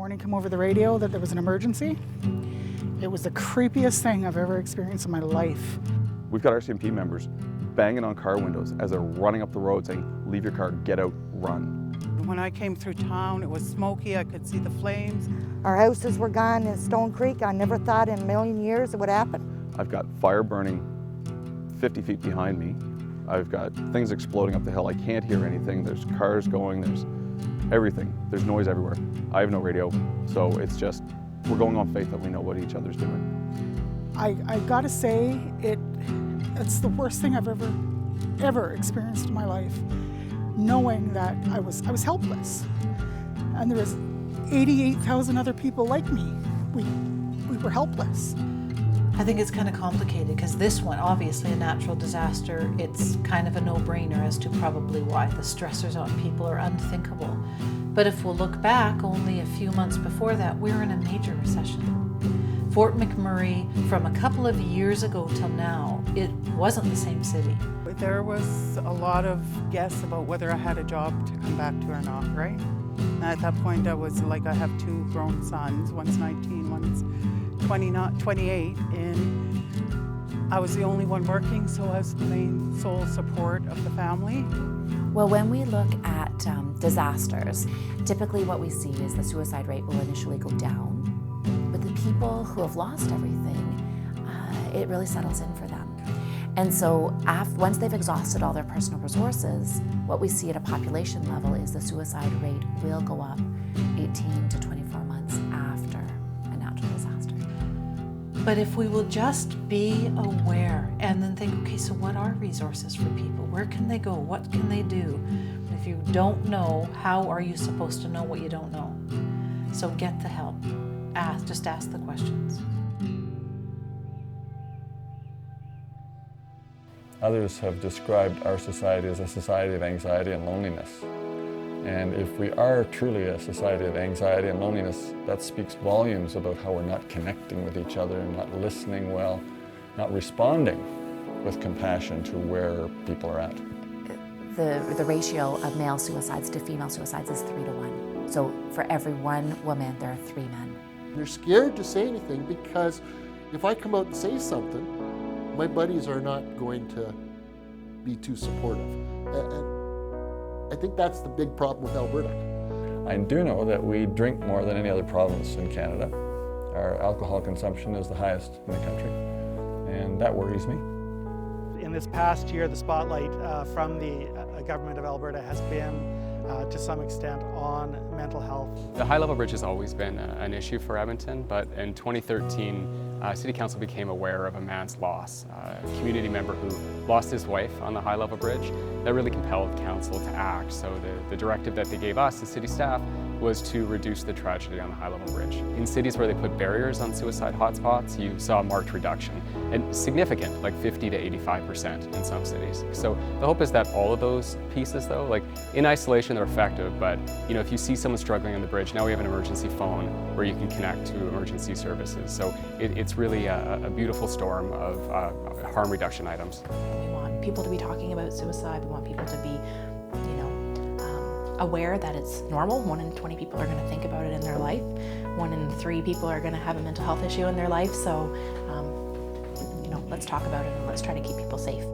warning come over the radio that there was an emergency. It was the creepiest thing I've ever experienced in my life. We've got RCMP members banging on car windows as they're running up the road saying, "Leave your car, get out, run." When I came through town, it was smoky. I could see the flames. Our houses were gone in Stone Creek. I never thought in a million years it would happen. I've got fire burning 50 feet behind me. I've got things exploding up the hill. I can't hear anything. There's cars going, there's everything. There's noise everywhere. I have no radio, so it's just, we're going on faith that we know what each other's doing. I gotta say, it's the worst thing I've ever experienced in my life, knowing that I was helpless. And there was 88,000 other people like me. We were helpless. I think it's kind of complicated because this one, obviously a natural disaster, it's kind of a no-brainer as to probably why the stressors on people are unthinkable. But if we'll look back only a few months before that, we were in a major recession. Fort McMurray, from a couple of years ago till now, it wasn't the same city. There was a lot of guess about whether I had a job to come back to or not, right? And at that point, I was like, I have two grown sons. One's 19, one's 28, and I was the only one working, so I was the main sole support of the family. Well, when we look at disasters, typically what we see is the suicide rate will initially go down, but the people who have lost everything, it really settles in for them. And so once they've exhausted all their personal resources, what we see at a population level is the suicide rate will go up 18 to 24 months after a natural disaster. But if we will just be aware and then think, okay, so what are resources for people? Where can they go? What can they do? If you don't know, how are you supposed to know what you don't know? So get the help. Just ask the questions. Others have described our society as a society of anxiety and loneliness. And if we are truly a society of anxiety and loneliness, that speaks volumes about how we're not connecting with each other, not listening well, not responding with compassion to where people are at. The ratio of male suicides to female suicides is 3 to 1. So for every one woman, there are 3 men. They're scared to say anything because if I come out and say something, my buddies are not going to be too supportive. And I think that's the big problem with Alberta. I do know that we drink more than any other province in Canada. Our alcohol consumption is the highest in the country, and that worries me. In this past year, the spotlight from the government of Alberta has been to some extent on mental health. The high-level bridge has always been an issue for Edmonton, but in 2013, City Council became aware of a man's loss, a community member who lost his wife on the high-level bridge. That really compelled Council to act, so the directive that they gave us, the city staff, was to reduce the tragedy on the high-level bridge. In cities where they put barriers on suicide hotspots, you saw a marked reduction, and significant, like 50 to 85% in some cities. So the hope is that all of those pieces, though, like in isolation, they're effective, but you know, if you see someone struggling on the bridge, now we have an emergency phone where you can connect to emergency services. So it's really a beautiful storm of harm reduction items. We want people to be talking about suicide. We want people to be, aware that it's normal. 1 in 20 people are going to think about it in their life. 1 in 3 people are going to have a mental health issue in their life. So, let's talk about it and let's try to keep people safe.